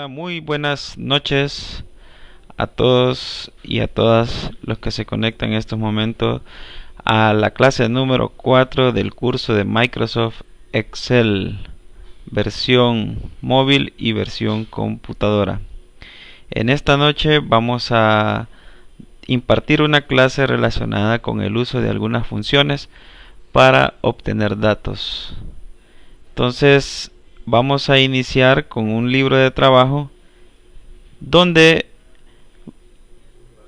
Hola, muy buenas noches a todos y a todas los que se conectan en estos momentos a la clase número 4 del curso de Microsoft Excel, versión móvil y versión computadora. En esta noche vamos a impartir una clase relacionada con el uso de algunas funciones para obtener datos. Entonces, vamos a iniciar con un libro de trabajo donde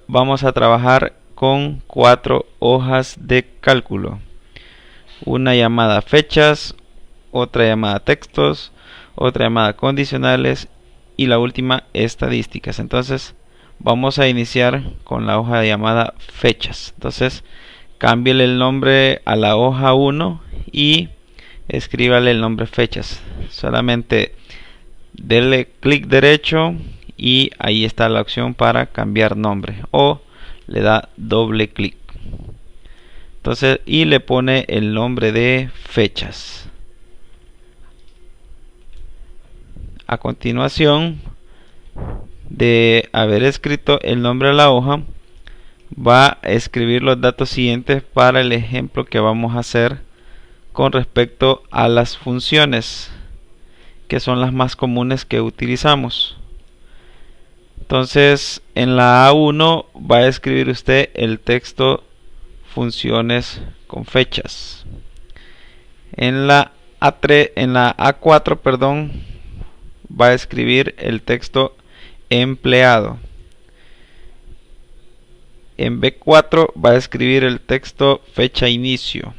vamos a trabajar con 4 hojas de cálculo. Una llamada fechas, otra llamada textos, otra llamada condicionales y la última estadísticas. Entonces vamos a iniciar con la hoja llamada fechas. Entonces cámbiale el nombre a la hoja 1 y escríbale el nombre fechas. Solamente dele clic derecho y ahí está la opción para cambiar nombre, o le da doble clic. Entonces, y le pone el nombre de fechas. A continuación de haber escrito el nombre de la hoja, va a escribir los datos siguientes para el ejemplo que vamos a hacer con respecto a las funciones, que son las más comunes que utilizamos. Entonces, en la A1 va a escribir usted el texto funciones con fechas. En la A4, perdón, va a escribir el texto empleado. En B4 va a escribir el texto fecha inicio.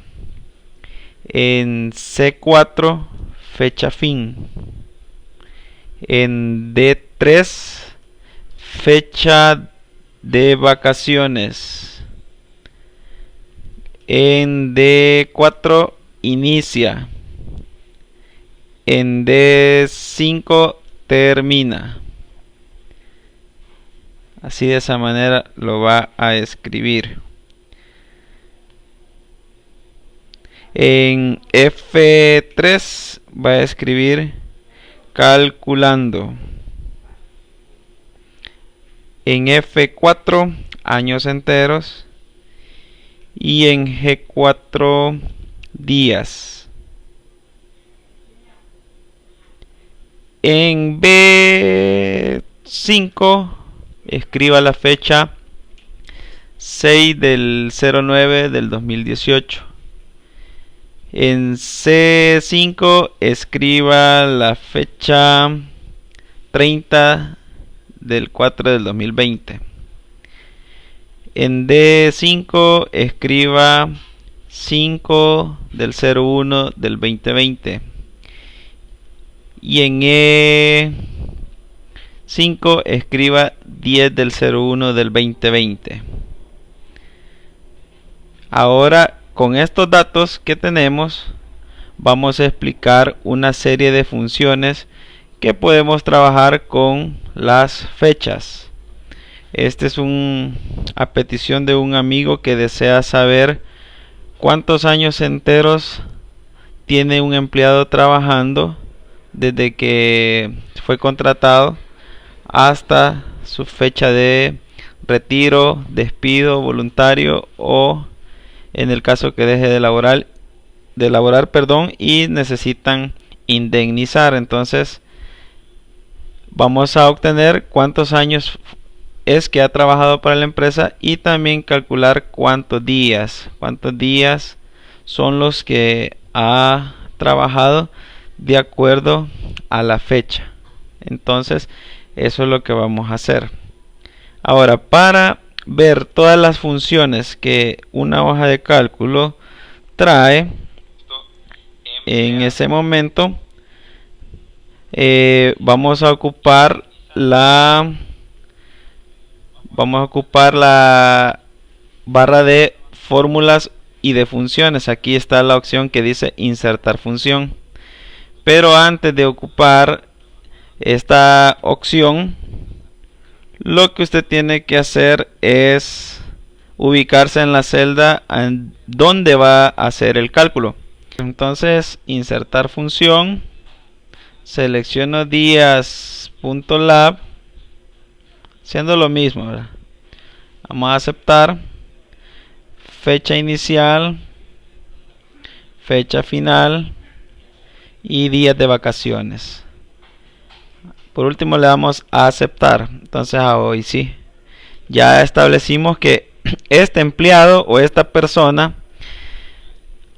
En C4 fecha fin. En D3 fecha de vacaciones. En D4 inicia. En D5 termina. Así, de esa manera lo va a escribir. En F3 va a escribir calculando. En F4 años enteros. Y en G4 días. En B5 escriba la fecha 6 del 09 del 2018. En C5 escriba la fecha 30 del 4 del 2020. En D5 escriba 5 del 01 del 2020. Y en E5 escriba 10 del 01 del 2020. Ahora, con estos datos que tenemos, vamos a explicar una serie de funciones que podemos trabajar con las fechas. Este es a petición de un amigo que desea saber cuántos años enteros tiene un empleado trabajando desde que fue contratado hasta su fecha de retiro, despido voluntario, o en el caso que deje de laborar, y necesitan indemnizar. Entonces vamos a obtener cuántos años es que ha trabajado para la empresa y también calcular cuántos días son los que ha trabajado de acuerdo a la fecha. Entonces eso es lo que vamos a hacer. Ahora, para ver todas las funciones que una hoja de cálculo trae, en ese momento vamos a ocupar la barra de fórmulas y de funciones. Aquí está la opción que dice insertar función. Pero antes de ocupar esta opción, lo que usted tiene que hacer es ubicarse en la celda en donde va a hacer el cálculo. Entonces, insertar función, selecciono días punto lab, siendo lo mismo, ¿verdad? Vamos a aceptar fecha inicial, fecha final y días de vacaciones. Por último le damos a aceptar. Entonces hoy sí, ya establecimos que este empleado o esta persona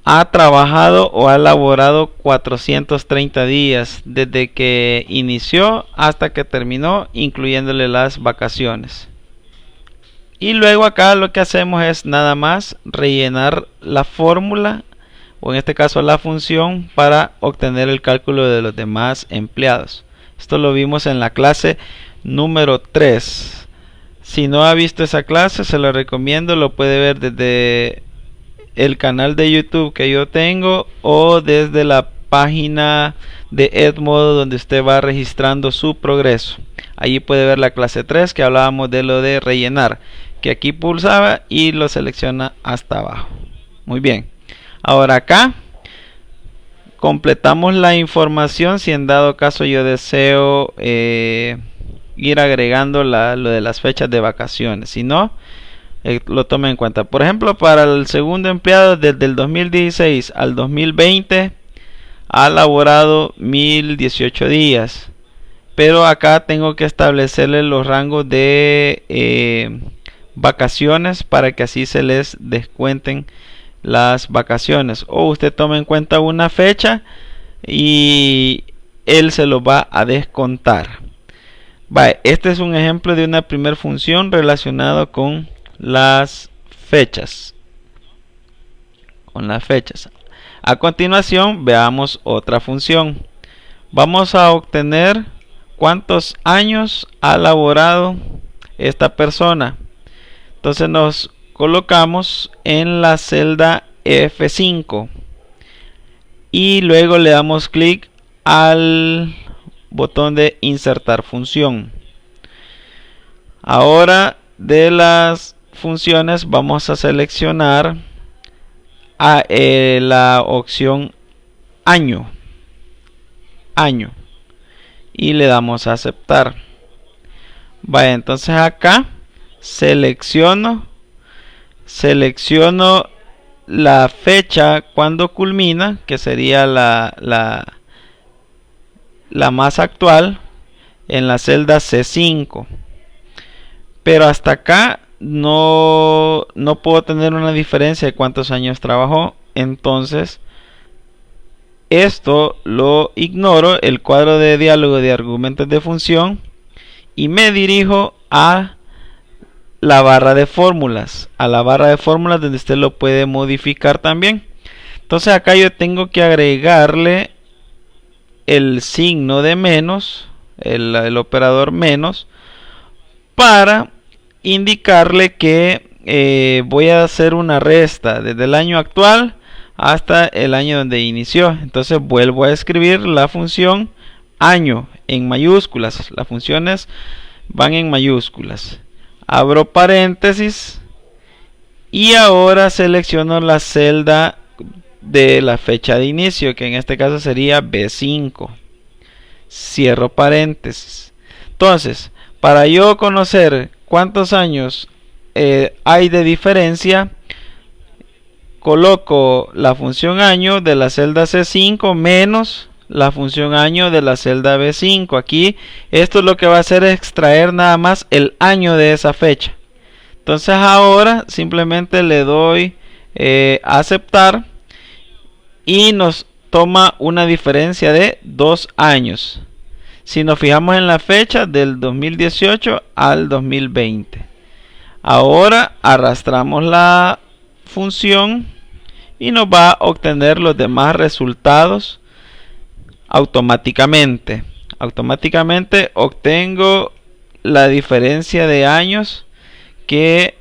ha trabajado o ha laborado 430 días desde que inició hasta que terminó, incluyéndole las vacaciones. Y luego acá lo que hacemos es nada más rellenar la fórmula, o en este caso la función, para obtener el cálculo de los demás empleados. Esto lo vimos en la clase número 3. Si no ha visto esa clase, se lo recomiendo, lo puede ver desde el canal de YouTube que yo tengo o desde la página de Edmodo, donde usted va registrando su progreso. Allí puede ver la clase 3 que hablábamos de lo de rellenar, que aquí pulsaba y lo selecciona hasta abajo. Muy bien, ahora acá completamos la información si en dado caso yo deseo ir agregando lo de las fechas de vacaciones. Si no, lo tome en cuenta. Por ejemplo, para el segundo empleado, desde el 2016 al 2020 ha laborado 1018 días, pero acá tengo que establecerle los rangos de vacaciones para que así se les descuenten las vacaciones, o usted toma en cuenta una fecha y él se lo va a descontar. Vale, este es un ejemplo de una primera función relacionada con las fechas. A continuación veamos otra función. Vamos a obtener cuántos años ha laborado esta persona. Entonces nos colocamos en la celda F5 y luego le damos clic al botón de insertar función. Ahora de las funciones vamos a seleccionar la opción año y le damos a aceptar. Vale, entonces acá selecciono la fecha cuando culmina, que sería la más actual, en la celda C5. Pero hasta acá no puedo tener una diferencia de cuántos años trabajó. Entonces esto lo ignoro, el cuadro de diálogo de argumentos de función, y me dirijo a la barra de fórmulas, donde usted lo puede modificar también. Entonces acá yo tengo que agregarle el signo de menos, el operador menos, para indicarle que voy a hacer una resta desde el año actual hasta el año donde inició. Entonces vuelvo a escribir la función año en mayúsculas. Las funciones van en mayúsculas. Abro paréntesis y ahora selecciono la celda de la fecha de inicio, que en este caso sería B5. Cierro paréntesis. Entonces, para yo conocer cuántos años hay de diferencia, coloco la función año de la celda C5 menos la función año de la celda B5. Aquí esto lo que va a hacer es extraer nada más el año de esa fecha. Entonces ahora simplemente le doy a aceptar y nos toma una diferencia de 2 años. Si nos fijamos en la fecha del 2018 al 2020. Ahora arrastramos la función y nos va a obtener los demás resultados automáticamente. Automáticamente obtengo la diferencia de años que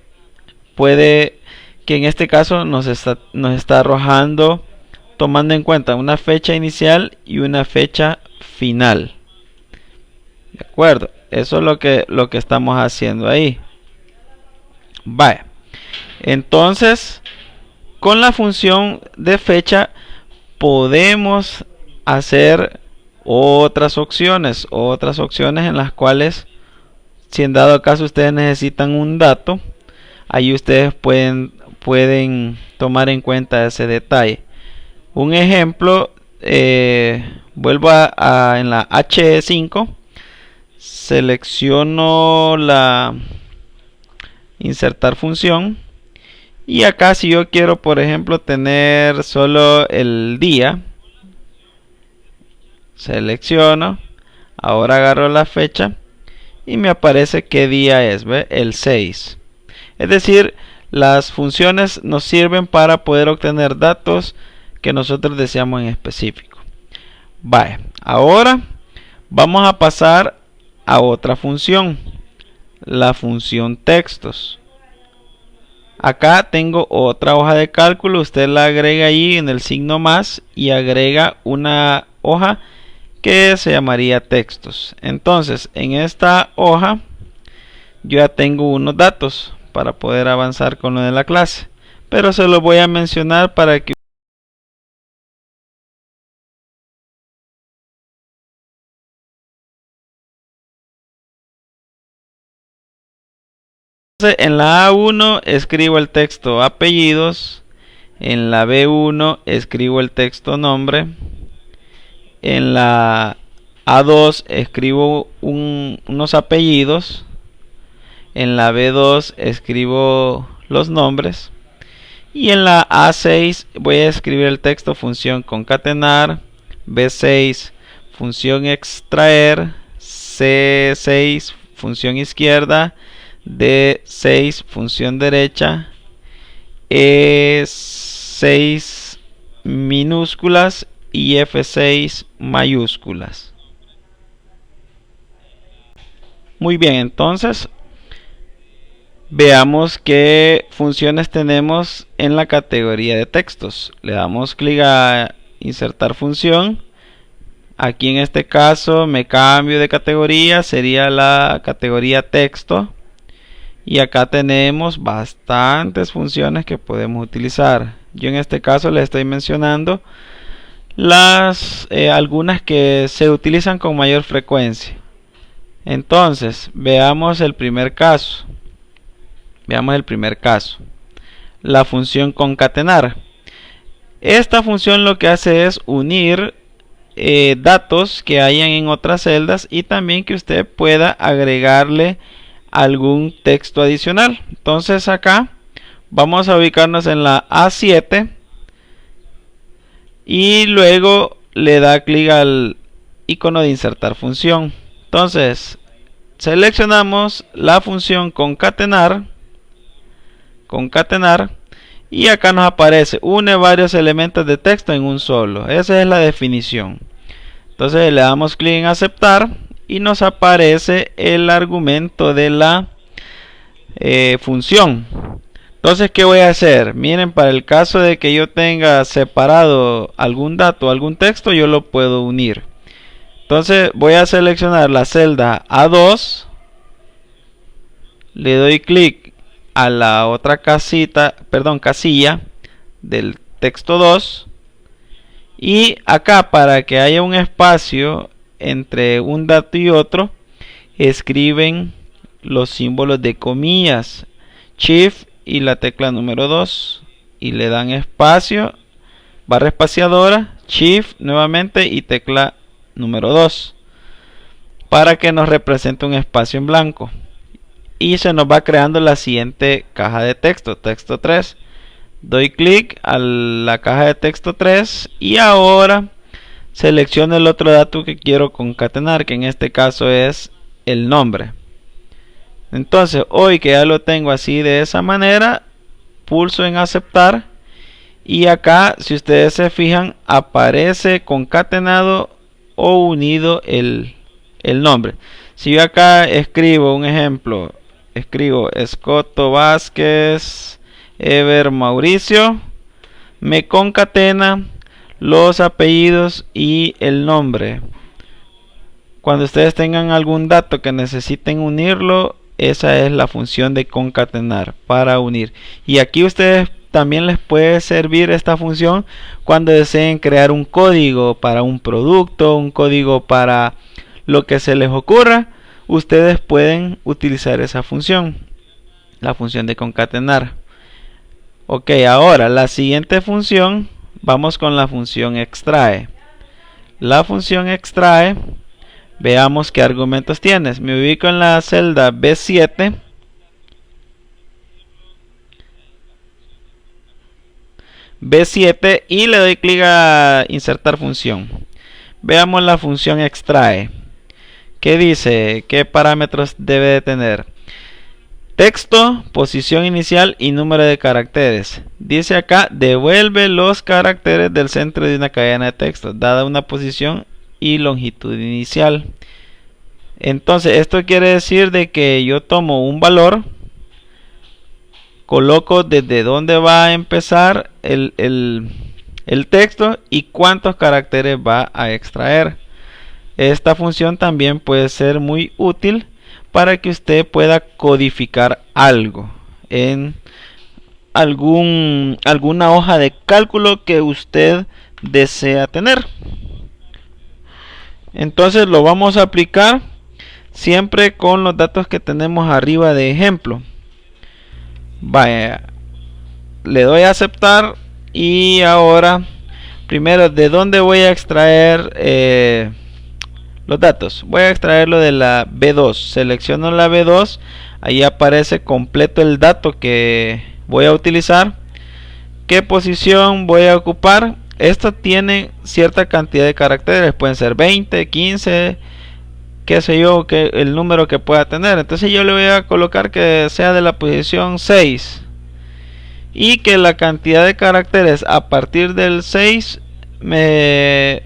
en este caso nos está arrojando, tomando en cuenta una fecha inicial y una fecha final. De acuerdo, eso es lo que estamos haciendo ahí. Vaya, entonces con la función de fecha podemos hacer otras opciones en las cuales, si en dado caso ustedes necesitan un dato, ahí ustedes pueden tomar en cuenta ese detalle. Un ejemplo, vuelvo en la H5, selecciono la insertar función, y acá si yo quiero, por ejemplo, tener solo el día, selecciono, ahora agarro la fecha y me aparece qué día es, ¿ve? El 6. Es decir, las funciones nos sirven para poder obtener datos que nosotros deseamos en específico. Vale, ahora vamos a pasar a otra función, la función textos. Acá tengo otra hoja de cálculo, usted la agrega ahí en el signo más y agrega una hoja que se llamaría textos. Entonces en esta hoja yo ya tengo unos datos para poder avanzar con lo de la clase, pero se los voy a mencionar para que en la A1 escribo el texto apellidos, en la B1 escribo el texto nombre, en la A2 escribo unos apellidos, en la B2 escribo los nombres, y en la A6 voy a escribir el texto función concatenar, B6 función extraer, C6 función izquierda, D6 función derecha, E6 minúsculas y F6 mayúsculas. Muy bien, entonces veamos qué funciones tenemos en la categoría de textos. Le damos clic a insertar función. Aquí en este caso me cambio de categoría, sería la categoría texto. Y acá tenemos bastantes funciones que podemos utilizar. Yo en este caso les estoy mencionando algunas que se utilizan con mayor frecuencia. Entonces, veamos el primer caso. La función concatenar. Esta función lo que hace es unir datos que hayan en otras celdas y también que usted pueda agregarle algún texto adicional. Entonces acá vamos a ubicarnos en la A7 y luego le da clic al icono de insertar función. Entonces seleccionamos la función concatenar y acá nos aparece une varios elementos de texto en un solo. Esa es la definición. Entonces le damos clic en aceptar y nos aparece el argumento de la función. Entonces, ¿qué voy a hacer? Miren, para el caso de que yo tenga separado algún dato, algún texto, yo lo puedo unir. Entonces voy a seleccionar la celda A2, le doy clic a la otra casilla del texto 2, y acá, para que haya un espacio entre un dato y otro, escriben los símbolos de comillas, Shift y la tecla número 2, y le dan espacio, barra espaciadora, Shift nuevamente y tecla número 2, para que nos represente un espacio en blanco. Y se nos va creando la siguiente caja de texto, texto 3. Doy clic a la caja de texto 3 y ahora selecciono el otro dato que quiero concatenar, que en este caso es el nombre. Entonces, hoy que ya lo tengo así de esa manera, pulso en aceptar y acá, si ustedes se fijan, aparece concatenado o unido el nombre. Si yo acá escribo un ejemplo, escribo Escoto Vázquez Ever Mauricio, me concatena los apellidos y el nombre. Cuando ustedes tengan algún dato que necesiten unirlo, esa es la función de concatenar, para unir. Y aquí ustedes también les puede servir esta función cuando deseen crear un código para un producto, un código para lo que se les ocurra. Ustedes pueden utilizar esa función, la función de concatenar. Ok, ahora la siguiente función, vamos con la función extrae. La función extrae, veamos qué argumentos tienes. Me ubico en la celda B7. B7 y le doy clic a insertar función. Veamos la función extrae. ¿Qué dice? ¿Qué parámetros debe de tener? Texto, posición inicial y número de caracteres. Dice acá, devuelve los caracteres del centro de una cadena de texto, dada una posición y longitud inicial. Entonces, esto quiere decir de que yo tomo un valor, coloco desde dónde va a empezar el texto y cuántos caracteres va a extraer. Esta función también puede ser muy útil para que usted pueda codificar algo en alguna hoja de cálculo que usted desea tener. Entonces lo vamos a aplicar siempre con los datos que tenemos arriba de ejemplo. Vaya, le doy a aceptar y ahora primero, ¿de dónde voy a extraer los datos? Voy a extraerlo de la B2. Selecciono la B2, ahí aparece completo el dato que voy a utilizar. ¿Qué posición voy a ocupar? Esto tiene cierta cantidad de caracteres, pueden ser 20, 15, qué sé yo, que el número que pueda tener. Entonces yo le voy a colocar que sea de la posición 6 y que la cantidad de caracteres a partir del 6 me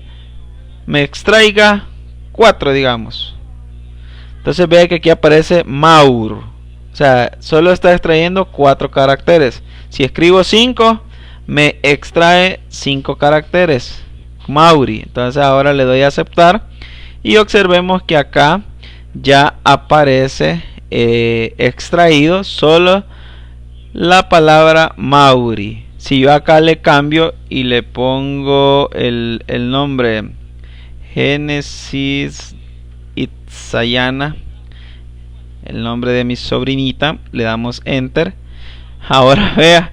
extraiga 4, digamos. Entonces vea que aquí aparece Maur, o sea, solo está extrayendo 4 caracteres. Si escribo 5, me extrae 5 caracteres, Mauri. Entonces ahora le doy a aceptar y observemos que acá ya aparece extraído solo la palabra Mauri. Si yo acá le cambio y le pongo el nombre Génesis Itzayana, el nombre de mi sobrinita, le damos enter. Ahora vea,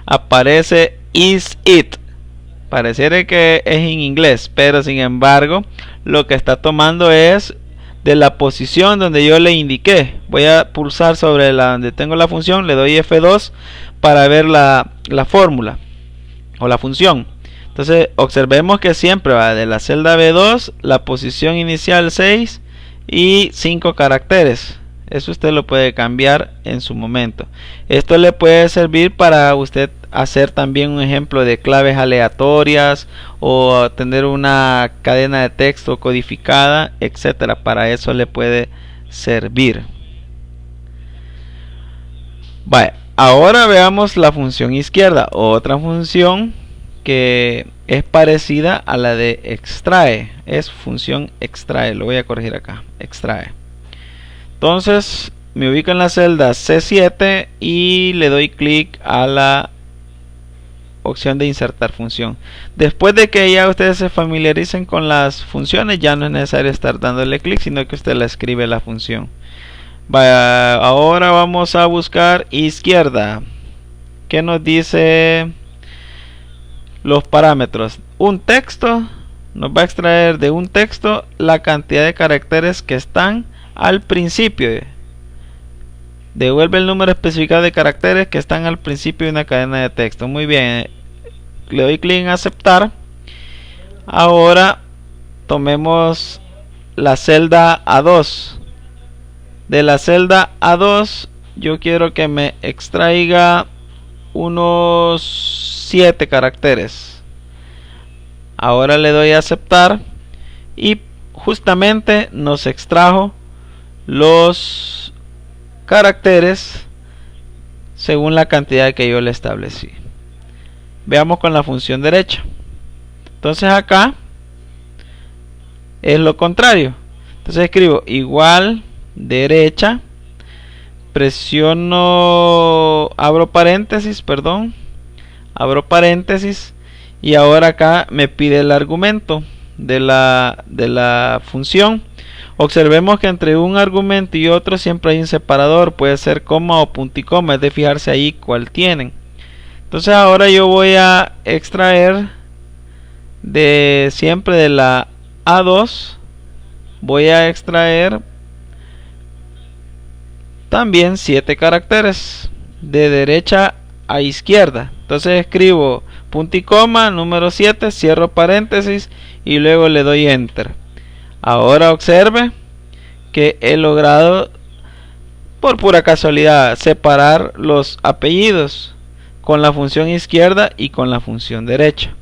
aparece is it. Pareciera que es en inglés, pero sin embargo lo que está tomando es de la posición donde yo le indiqué. Voy a pulsar sobre donde tengo la función, le doy F2 para ver la fórmula o la función. Entonces observemos que siempre va de la celda B2, la posición inicial 6 y 5 caracteres. Eso usted lo puede cambiar en su momento. Esto le puede servir para usted hacer también un ejemplo de claves aleatorias o tener una cadena de texto codificada, etcétera. Para eso le puede servir. Vale, ahora veamos la función izquierda, otra función que es parecida a la de extrae. Es función extrae, lo voy a corregir acá, extrae. Entonces me ubico en la celda C7 y le doy clic a la opción de insertar función. Después de que ya ustedes se familiaricen con las funciones, ya no es necesario estar dándole clic, sino que usted la escribe la función. Vaya, ahora vamos a buscar izquierda. ¿Qué nos dice los parámetros? Un texto, nos va a extraer de un texto la cantidad de caracteres que están al principio. Devuelve el número especificado de caracteres que están al principio de una cadena de texto. Muy bien, le doy clic en aceptar. Ahora tomemos la celda A2. De la celda A2 yo quiero que me extraiga unos 7 caracteres. Ahora le doy a aceptar y justamente nos extrajo los caracteres según la cantidad que yo le establecí. Veamos con la función derecha. Entonces acá es lo contrario. Entonces escribo igual derecha, presiono, abro paréntesis, perdón, abro paréntesis y ahora acá me pide el argumento de la función. Observemos que entre un argumento y otro siempre hay un separador, puede ser coma o punto y coma, es de fijarse ahí cuál tienen. Entonces ahora yo voy a extraer siempre de la A2, voy a extraer también 7 caracteres de derecha a izquierda. Entonces escribo punto y coma, número 7, cierro paréntesis y luego le doy enter. Ahora observe que he logrado por pura casualidad separar los apellidos con la función izquierda y con la función derecha.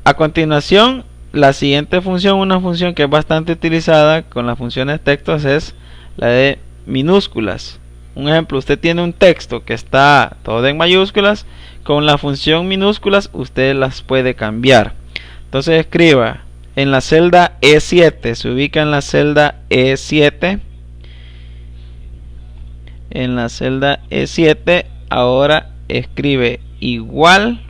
A continuación, la siguiente función, una función que es bastante utilizada con las funciones textos, es la de minúsculas. Un ejemplo, usted tiene un texto que está todo en mayúsculas, con la función minúsculas usted las puede cambiar. Entonces escriba en la celda E7, se ubica en la celda E7. En la celda E7 ahora escribe igual,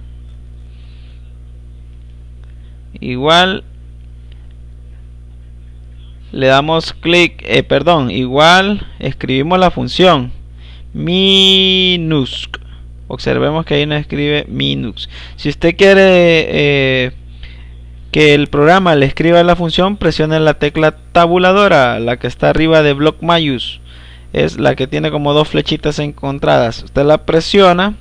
le damos clic, igual, escribimos la función minus. Observemos que ahí no escribe minus. Si usted quiere que el programa le escriba la función, presione la tecla tabuladora, la que está arriba de block mayús, es la que tiene como dos flechitas encontradas. Usted la presiona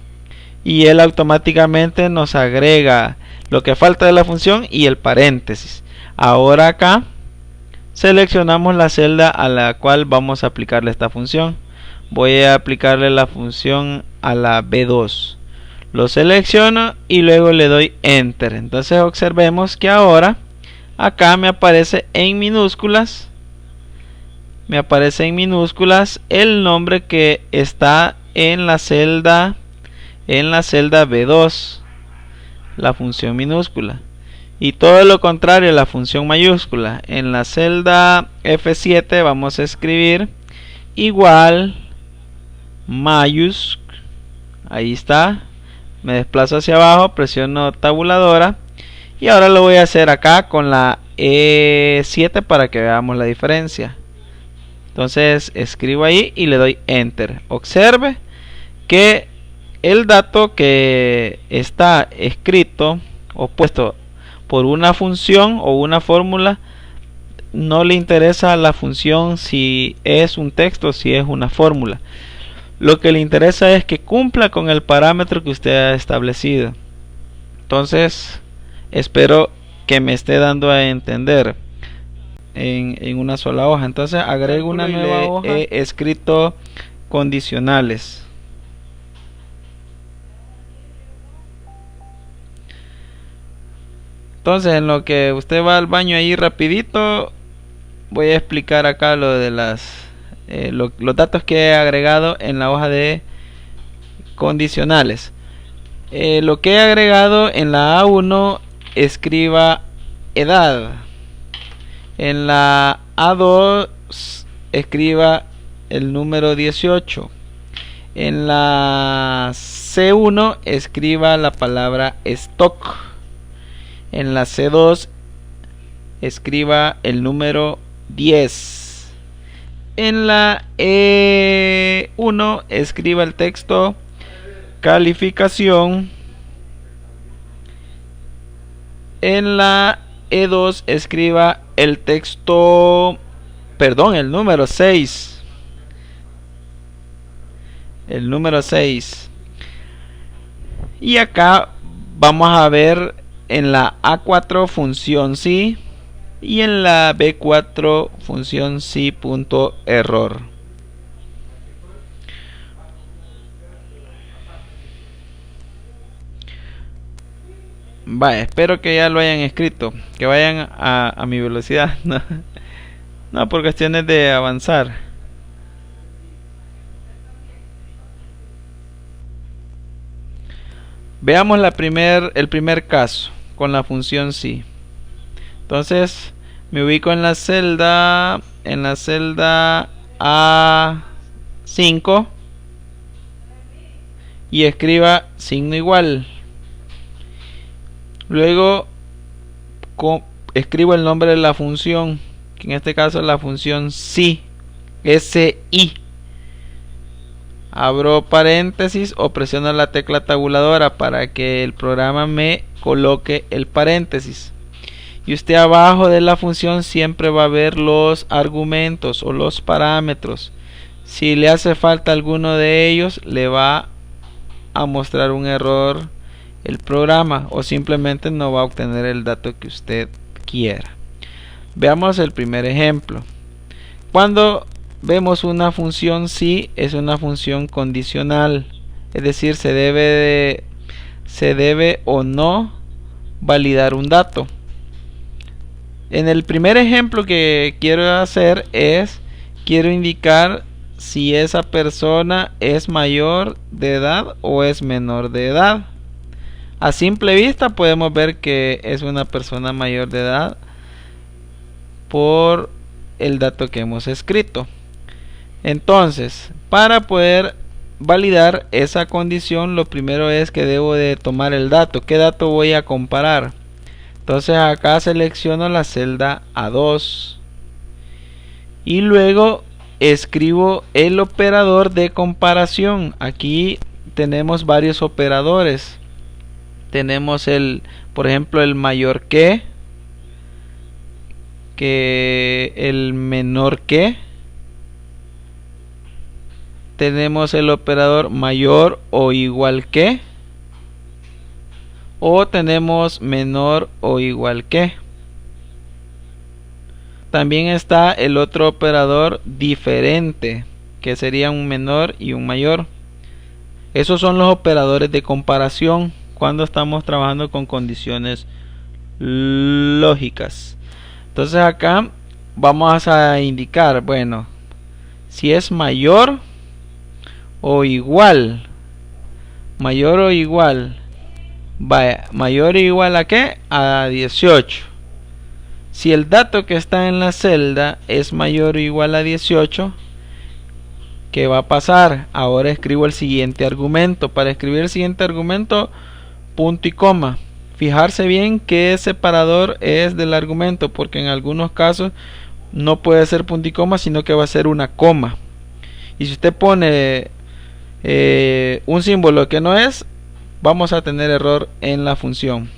y él automáticamente nos agrega lo que falta de la función y el paréntesis. Ahora acá seleccionamos la celda a la cual vamos a aplicarle esta función. Voy a aplicarle la función a la B2. Lo selecciono y luego le doy enter. Entonces observemos que ahora acá me aparece en minúsculas. El nombre que está en la celda B2, la función minúscula, y todo lo contrario, la función mayúscula. En la celda F7 vamos a escribir igual mayús, ahí está, me desplazo hacia abajo, presiono tabuladora y ahora lo voy a hacer acá con la E7 para que veamos la diferencia. Entonces escribo ahí y le doy enter. Observe que el dato que está escrito o puesto por una función o una fórmula, no le interesa la función si es un texto o si es una fórmula. Lo que le interesa es que cumpla con el parámetro que usted ha establecido. Entonces espero que me esté dando a entender en una sola hoja. Entonces agrego una nueva hoja. He escrito condicionales. Entonces, en lo que usted va al baño ahí rapidito, voy a explicar acá lo de los datos que he agregado en la hoja de condicionales. Lo que he agregado en la A1, escriba edad. En la A2 escriba el número 18. En la C1 escriba la palabra stock. En la C2 escriba el número 10. En la E1 escriba el texto calificación. En la E2 escriba el texto, el número 6. El número 6. Y acá vamos a ver en la A4 función sí y en la B4 función sí punto error. Vaya, espero que ya lo hayan escrito, que vayan a mi velocidad. No, por cuestiones de avanzar. Veamos el primer caso con la función sí. Entonces me ubico en la celda A5 y escriba signo igual. Luego escribo el nombre de la función, que en este caso es la función SI, SI. Abro paréntesis o presiono la tecla tabuladora para que el programa me coloque el paréntesis. Y usted abajo de la función siempre va a ver los argumentos o los parámetros. Si le hace falta alguno de ellos, le va a mostrar un error el programa o simplemente no va a obtener el dato que usted quiera. Veamos el primer ejemplo. Cuando vemos una función SI, es una función condicional, es decir, se debe o no validar un dato. En el primer ejemplo que quiero hacer quiero indicar si esa persona es mayor de edad o es menor de edad. A simple vista podemos ver que es una persona mayor de edad por el dato que hemos escrito. Entonces, para poder validar esa condición, lo primero es que debo de tomar el dato. ¿Qué dato voy a comparar? Entonces acá selecciono la celda A2 y luego escribo el operador de comparación. Aquí tenemos varios operadores. Tenemos por ejemplo, el mayor que el menor que. Tenemos el operador mayor o igual que, o tenemos menor o igual que. También está el otro operador diferente, que sería un menor y un mayor. Esos son los operadores de comparación cuando estamos trabajando con condiciones lógicas. Entonces acá vamos a indicar, bueno, si es mayor o igual, mayor o igual, vaya, mayor o igual a qué, a 18. Si el dato que está en la celda es mayor o igual a 18, ¿qué va a pasar? Ahora escribo el siguiente argumento. Para escribir el siguiente argumento, punto y coma. Fijarse bien qué separador es del argumento, porque en algunos casos no puede ser punto y coma, sino que va a ser una coma. Y si usted pone un símbolo que no es, vamos a tener error en la función.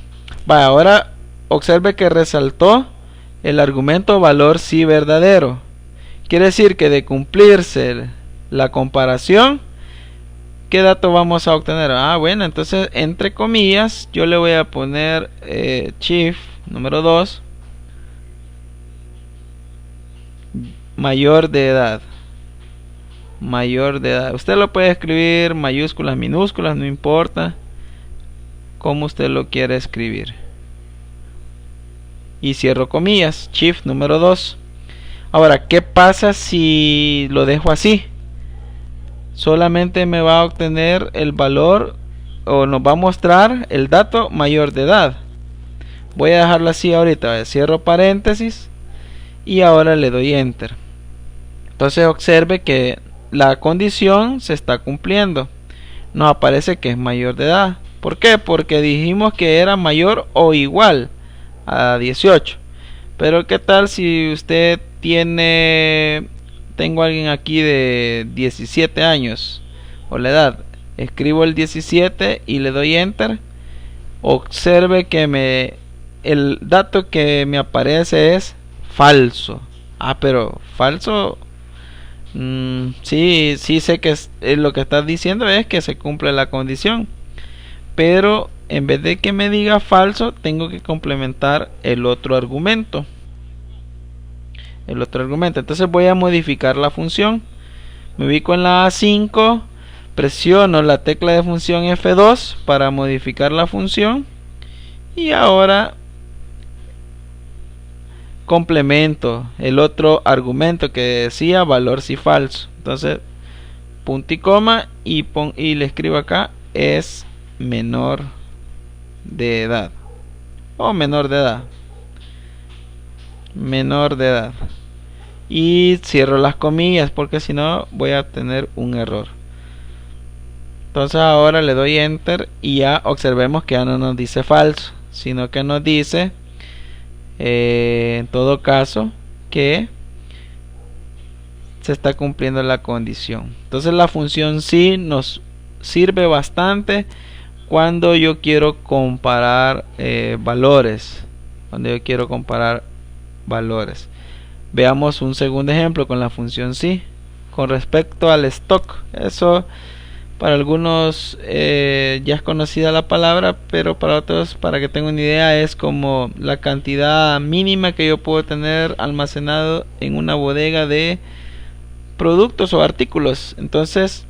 Ahora observe que resaltó el argumento valor sí verdadero. Quiere decir que de cumplirse la comparación, ¿qué dato vamos a obtener? Bueno, entonces entre comillas yo le voy a poner shift número 2 mayor de edad. Mayor de edad. Usted lo puede escribir mayúsculas, minúsculas, no importa como usted lo quiere escribir. Y cierro comillas, shift número 2. Ahora, ¿qué pasa si lo dejo así? Solamente me va a obtener el valor o nos va a mostrar el dato mayor de edad. Voy a dejarlo así ahorita. Cierro paréntesis y ahora le doy enter. Entonces observe que la condición se está cumpliendo. Nos aparece que es mayor de edad. ¿Por qué? Porque dijimos que era mayor o igual a 18. Pero ¿qué tal si usted tengo a alguien aquí de 17 años o la edad? Escribo el 17 y le doy enter. Observe que el dato que me aparece es falso. Pero falso. Sí sé que lo que está diciendo es que se cumple la condición, pero en vez de que me diga falso, tengo que complementar el otro argumento. Entonces voy a modificar la función. Me ubico en la A5, presiono la tecla de función F2 para modificar la función y ahora complemento el otro argumento que decía valor si falso. Entonces punto y coma y le escribo acá es menor de edad o menor de edad y cierro las comillas porque si no voy a tener un error. Entonces ahora le doy enter y ya observemos que ya no nos dice falso, sino que nos dice en todo caso que se está cumpliendo la condición. Entonces la función sí nos sirve bastante cuando yo quiero comparar valores. Veamos un segundo ejemplo con la función sí. Con respecto al stock, eso para algunos ya es conocida la palabra, pero para otros, para que tengan una idea, es como la cantidad mínima que yo puedo tener almacenado en una bodega de productos o artículos. Entonces,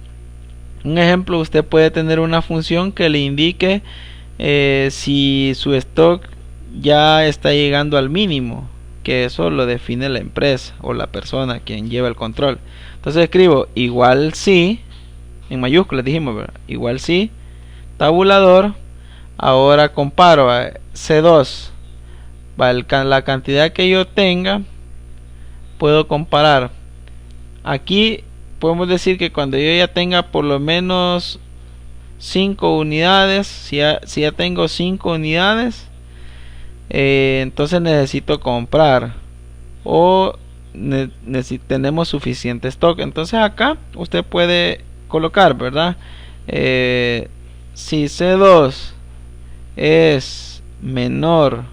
un ejemplo, usted puede tener una función que le indique si su stock ya está llegando al mínimo, que eso lo define la empresa o la persona quien lleva el control. Entonces escribo igual si, en mayúsculas dijimos, ¿verdad? Igual si, tabulador. Ahora comparo a C2, la cantidad que yo tenga, puedo comparar. Aquí podemos decir que cuando yo ya tenga por lo menos 5 unidades, si ya tengo 5 unidades, entonces necesito comprar o tenemos suficiente stock. Entonces acá usted puede colocar, ¿verdad? Si C2 es menor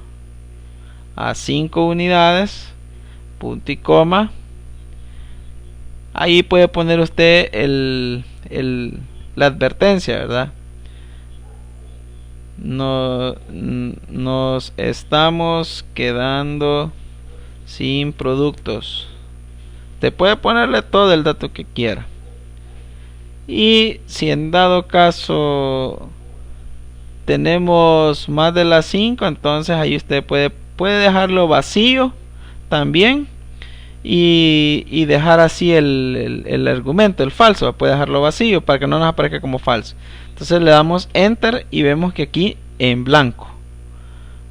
a 5 unidades, punto y coma, ahí puede poner usted la advertencia, ¿verdad? Nos estamos quedando sin productos. Te puede ponerle todo el dato que quiera. Y si en dado caso tenemos más de las 5, entonces ahí usted puede dejarlo vacío también. Y dejar así el argumento, el falso, puede dejarlo vacío para que no nos aparezca como falso. Entonces le damos enter y vemos que aquí en blanco.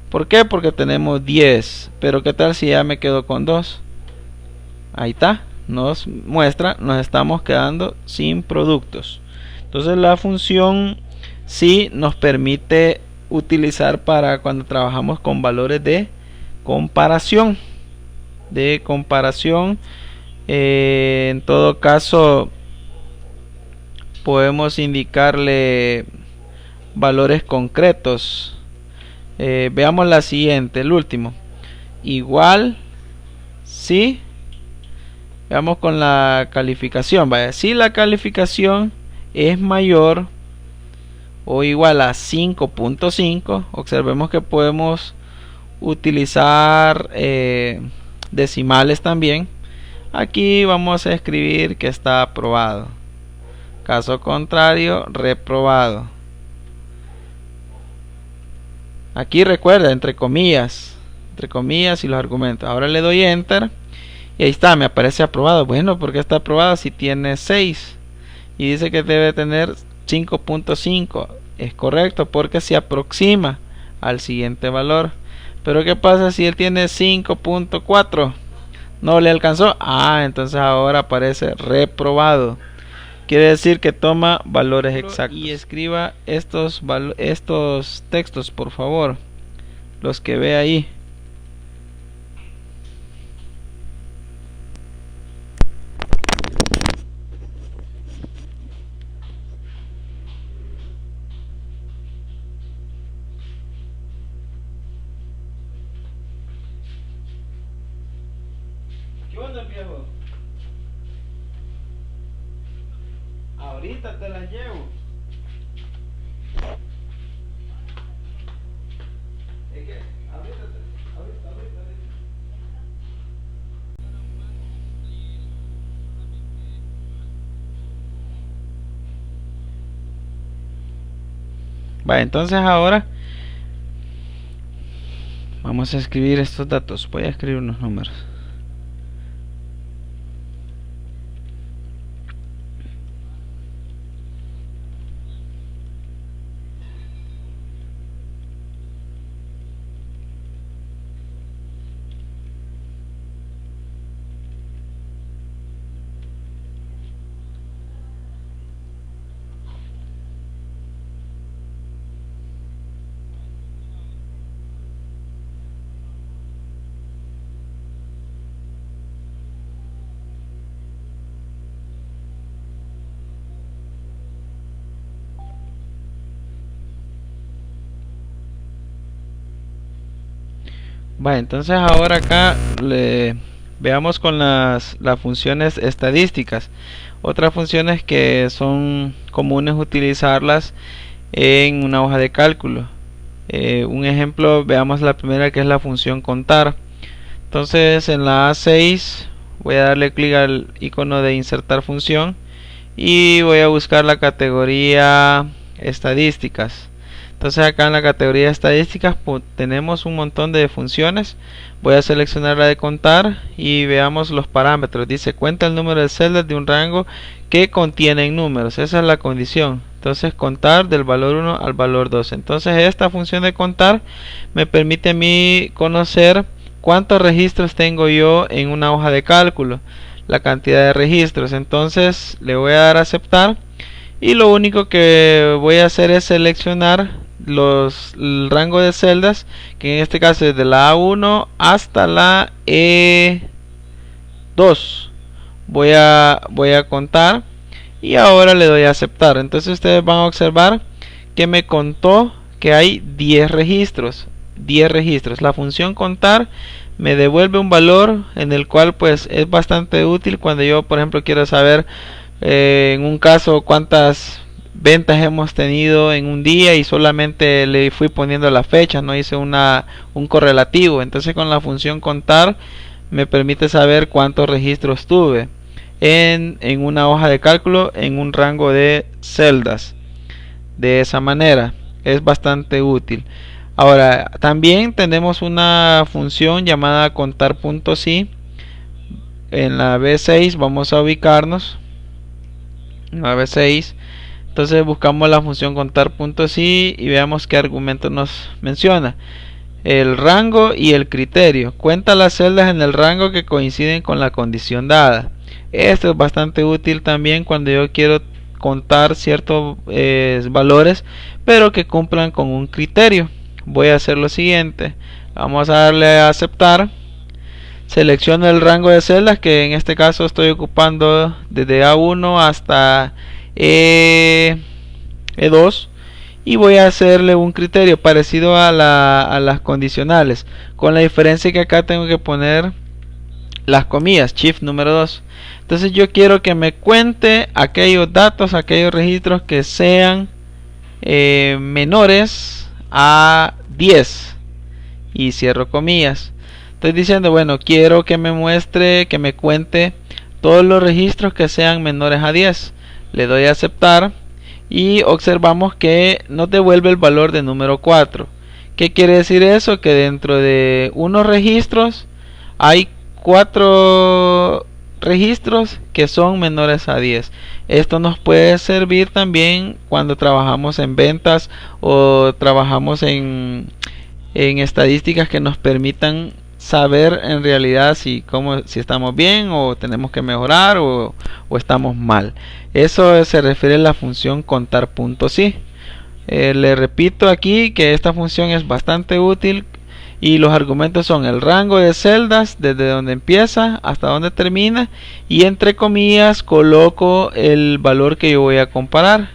¿Por qué? Porque tenemos 10. Pero ¿qué tal si ya me quedo con 2? Ahí está, nos muestra, nos estamos quedando sin productos. Entonces la función sí nos permite utilizar para cuando trabajamos con valores de comparación. En todo caso podemos indicarle valores concretos. Veamos la siguiente, el último. Igual si, veamos con la calificación, vaya, si la calificación es mayor o igual a 5.5, observemos que podemos utilizar decimales también. Aquí vamos a escribir que está aprobado. Caso contrario, reprobado. Aquí recuerda, entre comillas y los argumentos. Ahora le doy enter y ahí está, me aparece aprobado. Bueno, ¿por qué está aprobado si tiene 6? Y dice que debe tener 5.5. Es correcto porque se aproxima al siguiente valor. Pero ¿qué pasa si él tiene 5.4? No le alcanzó. Entonces ahora aparece reprobado. Quiere decir que toma valores exactos. Y escriba estos textos, por favor. Los que ve ahí. ¿Qué onda, viejo? Ahorita te las llevo. Es que ahorita. Vale, entonces ahora vamos a escribir estos datos. Voy a escribir unos números. Bueno, entonces ahora acá veamos con las funciones estadísticas. Otras funciones que son comunes utilizarlas en una hoja de cálculo. Un ejemplo, veamos la primera, que es la función contar. Entonces en la A6 voy a darle clic al icono de insertar función y voy a buscar la categoría estadísticas. Entonces acá en la categoría estadísticas tenemos un montón de funciones. Voy a seleccionar la de contar y veamos los parámetros. Dice cuenta el número de celdas de un rango que contienen números. Esa es la condición. Entonces contar del valor 1 al valor 2. Entonces esta función de contar me permite a mí conocer cuántos registros tengo yo en una hoja de cálculo, la cantidad de registros. Entonces le voy a dar a aceptar y lo único que voy a hacer es seleccionar el rango de celdas, que en este caso es de la A1 hasta la E2. Voy a contar y ahora le doy a aceptar. Entonces ustedes van a observar que me contó que hay 10 registros. La función contar me devuelve un valor en el cual pues es bastante útil cuando yo, por ejemplo, quiero saber en un caso cuántas ventas hemos tenido en un día y solamente le fui poniendo la fecha, no hice un correlativo. Entonces con la función contar me permite saber cuántos registros tuve en una hoja de cálculo en un rango de celdas. De esa manera es bastante útil. Ahora también tenemos una función llamada contar.si. En la B6 vamos a ubicarnos en la B6. Entonces buscamos la función contar.si y veamos qué argumento nos menciona. El rango y el criterio. Cuenta las celdas en el rango que coinciden con la condición dada. Esto es bastante útil también cuando yo quiero contar ciertos valores, pero que cumplan con un criterio. Voy a hacer lo siguiente. Vamos a darle a aceptar. Selecciono el rango de celdas, que en este caso estoy ocupando desde A1 hasta E2, y voy a hacerle un criterio parecido a las condicionales, con la diferencia que acá tengo que poner las comillas, shift número 2. Entonces yo quiero que me cuente aquellos datos, aquellos registros que sean menores a 10 y cierro comillas. Estoy diciendo, bueno, quiero que me muestre, que me cuente todos los registros que sean menores a 10. Le doy a aceptar y observamos que nos devuelve el valor de número 4. ¿Qué quiere decir eso? Que dentro de unos registros hay 4 registros que son menores a 10. Esto nos puede servir también cuando trabajamos en ventas o trabajamos en estadísticas que nos permitan saber en realidad si estamos bien o tenemos que mejorar o estamos mal. Eso se refiere a la función contar.si. Le repito aquí que esta función es bastante útil y los argumentos son el rango de celdas desde donde empieza hasta donde termina, y entre comillas coloco el valor que yo voy a comparar.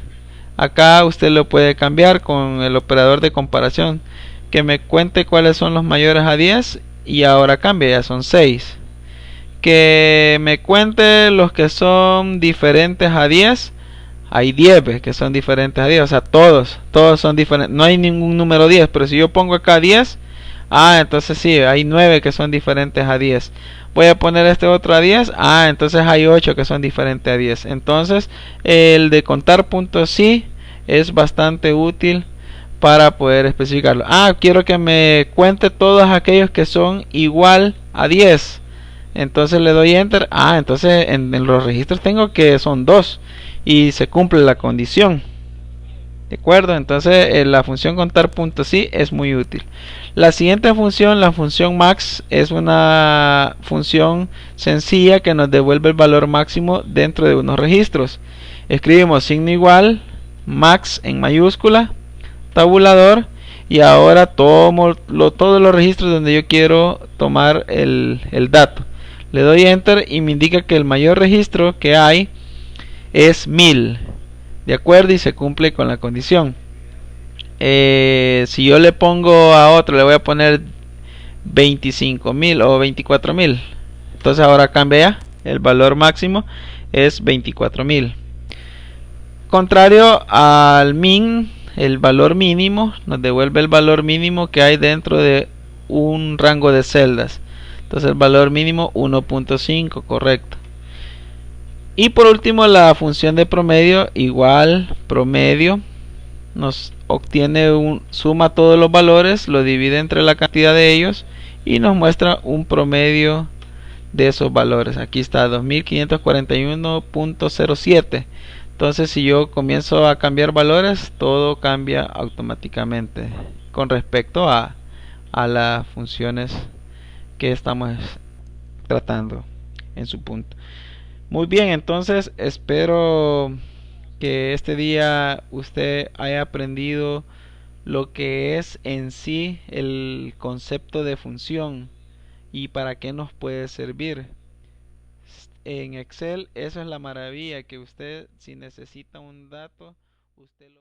Acá usted lo puede cambiar con el operador de comparación, que me cuente cuáles son los mayores a 10 y ahora cambia, ya son 6. Que me cuente los que son diferentes a 10. Hay 10 que son diferentes a 10, o sea, todos son diferentes. No hay ningún número 10, pero si yo pongo acá 10, entonces sí, hay 9 que son diferentes a 10. Voy a poner este otro a 10, entonces hay 8 que son diferentes a 10. Entonces, el de contar.si es bastante útil para poder especificarlo. Quiero que me cuente todos aquellos que son igual a 10. Entonces le doy enter. Entonces en los registros tengo que son 2 y se cumple la condición. ¿De acuerdo? Entonces la función contar.si es muy útil. La siguiente función, la función max, es una función sencilla que nos devuelve el valor máximo dentro de unos registros. Escribimos signo igual, max en mayúscula, tabulador, y ahora tomo todos los registros donde yo quiero tomar el dato. Le doy enter y me indica que el mayor registro que hay es 1000. De acuerdo, y se cumple con la condición. Si yo le pongo a otro, le voy a poner 25.000 o 24.000. Entonces ahora cambia, el valor máximo es 24.000. Contrario al min, el valor mínimo nos devuelve el valor mínimo que hay dentro de un rango de celdas. Entonces el valor mínimo 1.5, correcto. Y por último la función de promedio, igual promedio, nos obtiene suma todos los valores, lo divide entre la cantidad de ellos y nos muestra un promedio de esos valores. Aquí está 2541.07. Entonces si yo comienzo a cambiar valores, todo cambia automáticamente con respecto a las funciones que estamos tratando en su punto. Muy bien, entonces espero que este día usted haya aprendido lo que es en sí el concepto de función y para qué nos puede servir. En Excel eso es la maravilla, que usted, si necesita un dato, usted lo